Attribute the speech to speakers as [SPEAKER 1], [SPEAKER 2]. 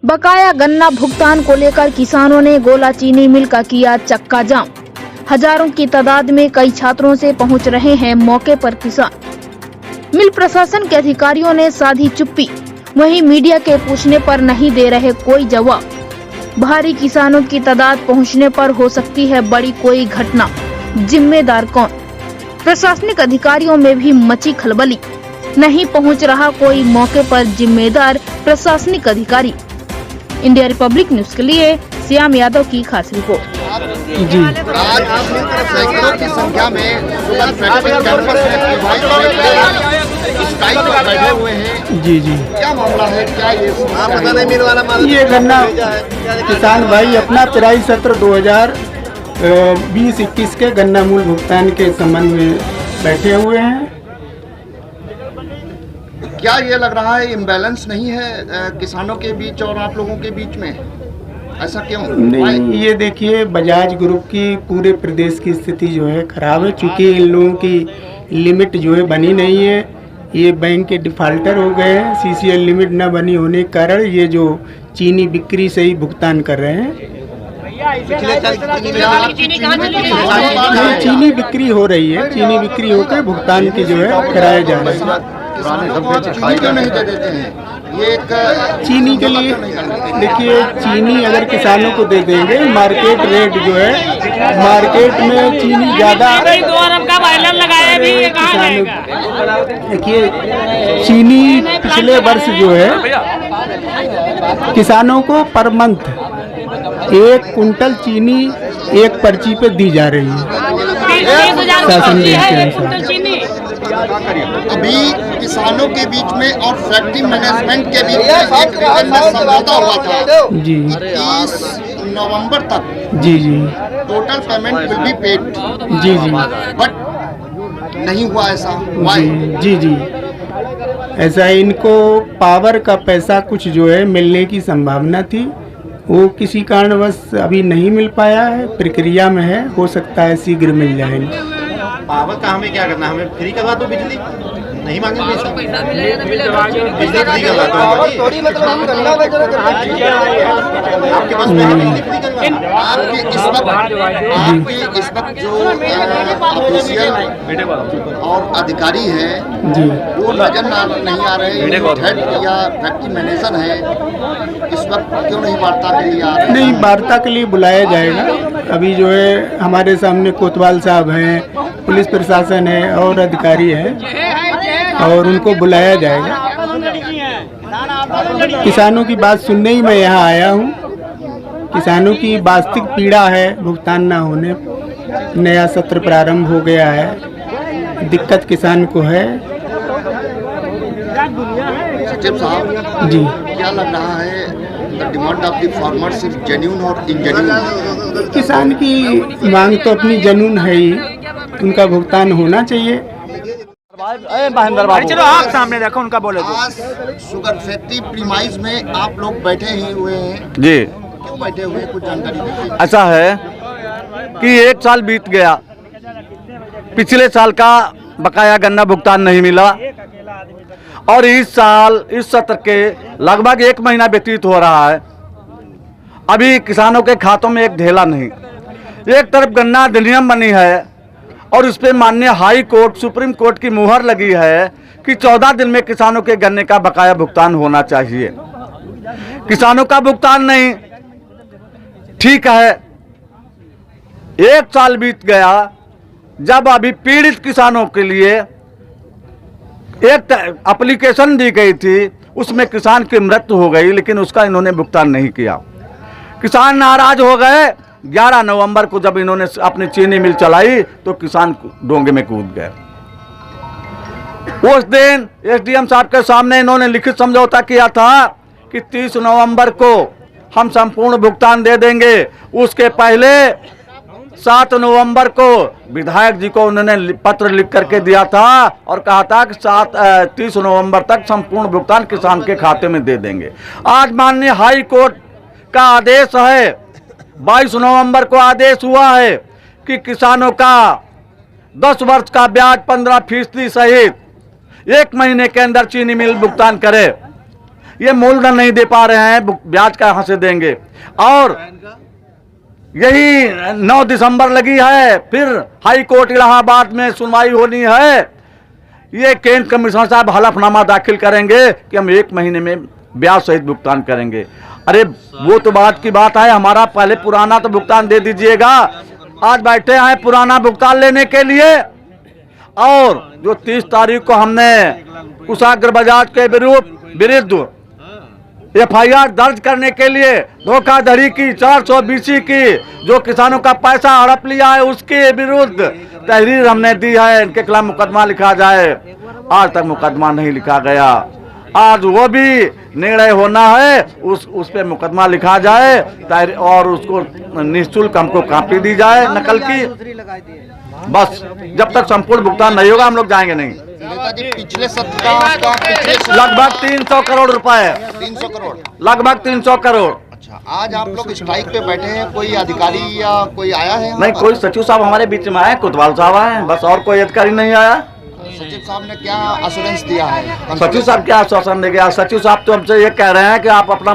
[SPEAKER 1] बकाया गन्ना भुगतान को लेकर किसानों ने गोला चीनी मिल का किया चक्का जाम। हजारों की तादाद में कई छात्रों से पहुंच रहे हैं मौके पर किसान। मिल प्रशासन के अधिकारियों ने साधी चुप्पी, वहीं मीडिया के पूछने पर नहीं दे रहे कोई जवाब। भारी किसानों की तादाद पहुंचने पर हो सकती है बड़ी कोई घटना, जिम्मेदार कौन? प्रशासनिक अधिकारियों में भी मची खलबली, नहीं पहुंच रहा कोई मौके पर जिम्मेदार प्रशासनिक अधिकारी। इंडिया रिपब्लिक न्यूज के लिए श्याम यादव की खास रिपोर्ट।
[SPEAKER 2] जी, आज सैकड़ों की संख्या में बैठे हुए हैं। जी, क्या मामला है? क्या ये पता नहीं मिल वाला?
[SPEAKER 3] ये गन्ना किसान भाई अपना पेराई सत्र 2020-21 के गन्ना मूल भुगतान के संबंध में बैठे हुए हैं।
[SPEAKER 2] क्या ये लग रहा है इम्बैलेंस नहीं है किसानों के बीच और आप लोगों के बीच में? ऐसा क्यों?
[SPEAKER 3] नहीं, ये देखिए बजाज ग्रुप की पूरे प्रदेश की स्थिति जो है खराब है, क्योंकि इन लोगों की लिमिट जो है बनी नहीं है। ये बैंक के डिफाल्टर हो गए हैं। सीसीएल लिमिट न बनी होने के कारण ये जो चीनी बिक्री से ही भुगतान कर रहे हैं। चीनी बिक्री हो रही है, चीनी बिक्री होकर भुगतान की जो है कराया जा रहा है।
[SPEAKER 2] क्यों नहीं दे देते हैं? ये एक
[SPEAKER 3] चीनी के लिए देखिए, चीनी अगर किसानों को दे देंगे, मार्केट रेट जो है, मार्केट में चीनी ज़्यादा देखिए, चीनी पिछले वर्ष जो है किसानों को पर मंथ 1 कुंटल चीनी एक पर्ची पे दी जा रही है शासन के अनुसार।
[SPEAKER 2] अभी किसानों के बीच में और फैक्ट्री मैनेजमेंट के बीच में एक रिटर्न में समझौता हुआ था
[SPEAKER 3] जी
[SPEAKER 2] 30 नवंबर तक।
[SPEAKER 3] जी
[SPEAKER 2] total payment will be paid.
[SPEAKER 3] जी
[SPEAKER 2] बट नहीं हुआ ऐसा।
[SPEAKER 3] जी ऐसा इनको पावर का पैसा कुछ जो है मिलने की संभावना थी, वो किसी कारणवश अभी नहीं मिल पाया है, प्रक्रिया में है, हो सकता है शीघ्र मिल जाएगी।
[SPEAKER 4] पावर का हमें क्या करना? हमें फ्री करवा दो बिजली, नहीं मांगे पैसा। बिजली फ्री करवा दो। आपके पास बिजली फ्री करवा? आपके इस वक्त जो ऑफिशियल और अधिकारी हैं वो नजर नहीं आ रहे। हेड या फैक्ट्री मैनेजर है, इस वक्त क्यों नहीं वार्ता के लिए आ रहे?
[SPEAKER 3] नहीं, वार्ता के लिए बुलाया जाएगा। अभी जो है हमारे सामने कोतवाल साहब हैं, पुलिस प्रशासन है और अधिकारी हैं, और उनको बुलाया जाएगा। किसानों की बात सुनने ही मैं यहाँ आया हूँ। किसानों की वास्तविक पीड़ा है भुगतान न होने। नया सत्र प्रारंभ हो गया है, दिक्कत किसान को है।
[SPEAKER 2] सचिव साहब
[SPEAKER 3] जी,
[SPEAKER 2] क्या लग रहा है डिमांड ऑफ द फार्मर सिर्फ जेन्युइन और इनजेन्युइन?
[SPEAKER 3] किसान की मांग तो अपनी जनून है ही, उनका भुगतान होना चाहिए।
[SPEAKER 4] चलो आप सामने देखो, उनका बोले।
[SPEAKER 2] आज शुगर फैक्ट्री प्रीमाइज में आप लोग बैठे ही हुए हैं
[SPEAKER 5] जी।
[SPEAKER 2] क्यों बैठे हुए हैं? कुछ जानकारी दीजिए।
[SPEAKER 5] ऐसा है कि 1 साल बीत गया, पिछले साल का बकाया गन्ना भुगतान नहीं मिला, और इस साल इस सत्र के लगभग 1 महीना व्यतीत हो रहा है, अभी किसानों के खातों में एक ढेला नहीं। एक तरफ गन्ना अधिनियम बनी है और उस पर माननीय हाई कोर्ट, सुप्रीम कोर्ट की मुहर लगी है कि 14 दिन में किसानों के गन्ने का बकाया भुगतान होना चाहिए। किसानों का भुगतान नहीं, ठीक है। 1 साल बीत गया, जब अभी पीड़ित किसानों के लिए एक एप्लीकेशन दी गई थी, उसमें किसान की मृत्यु हो गई, लेकिन उसका इन्होंने भुगतान नहीं किया। किसान नाराज हो गए। 11 नवंबर को जब इन्होंने अपनी चीनी मिल चलाई तो किसान डोंगे में कूद गए। उस दिन एसडीएम साहब के सामने इन्होंने लिखित समझौता किया था कि 30 नवंबर को हम संपूर्ण भुगतान दे देंगे। उसके पहले 7 नवंबर को विधायक जी को उन्होंने पत्र लिख करके दिया था और कहा था कि 30 नवंबर तक संपूर्ण भुगतान किसान के खाते में दे देंगे। आज माननीय हाई कोर्ट का आदेश है, 22 नवंबर को आदेश हुआ है कि किसानों का 10 वर्ष का ब्याज 15% सहित 1 महीने के अंदर चीनी मिल भुगतान करे। ये मूलधन नहीं दे पा रहे हैं, ब्याज कहाँ से देंगे। और यही 9 दिसंबर लगी है, फिर हाई कोर्ट इलाहाबाद में सुनवाई होनी है। ये केंद्र कमिश्नर साहब हलफनामा दाखिल करेंगे कि हम 1 महीने में ब्याज सहित भुगतान करेंगे। अरे वो तो बात की बात है, हमारा पहले पुराना तो भुगतान दे दीजिएगा। आज बैठे हैं पुराना भुगतान लेने के लिए, और जो 30 तारीख को हमने कुशाग्र बजाज के विरुद्ध FIR दर्ज करने के लिए धोखाधड़ी की 420 की, जो किसानों का पैसा हड़प लिया है उसके विरुद्ध तहरीर हमने दी है, इनके खिलाफ मुकदमा लिखा जाए। आज तक मुकदमा नहीं लिखा गया, आज वो भी निर्णय होना है, उस पे मुकदमा लिखा जाए और उसको निःशुल्क हमको कॉपी दी जाए नकल की। बस जब तक संपूर्ण भुगतान नहीं होगा हम लोग जाएंगे नहीं।
[SPEAKER 2] नेताजी पिछले सत्र का
[SPEAKER 5] लगभग 300 करोड़ रुपए,
[SPEAKER 2] 300 करोड़,
[SPEAKER 5] लगभग 300 करोड़।
[SPEAKER 2] अच्छा, आज आप लोग स्ट्राइक पे बैठे हैं, कोई अधिकारी या कोई आया है?
[SPEAKER 5] नहीं, कोई सचिव साहब हमारे बीच में आए, कोतवाल साहब आए, बस और कोई अधिकारी नहीं आया।
[SPEAKER 2] सचिव साहब ने क्या आश्वासन दिया है?
[SPEAKER 5] सचिव साहब क्या आश्वासन दे गया? सचिव साहब तो हमसे ये कह रहे हैं कि आप अपना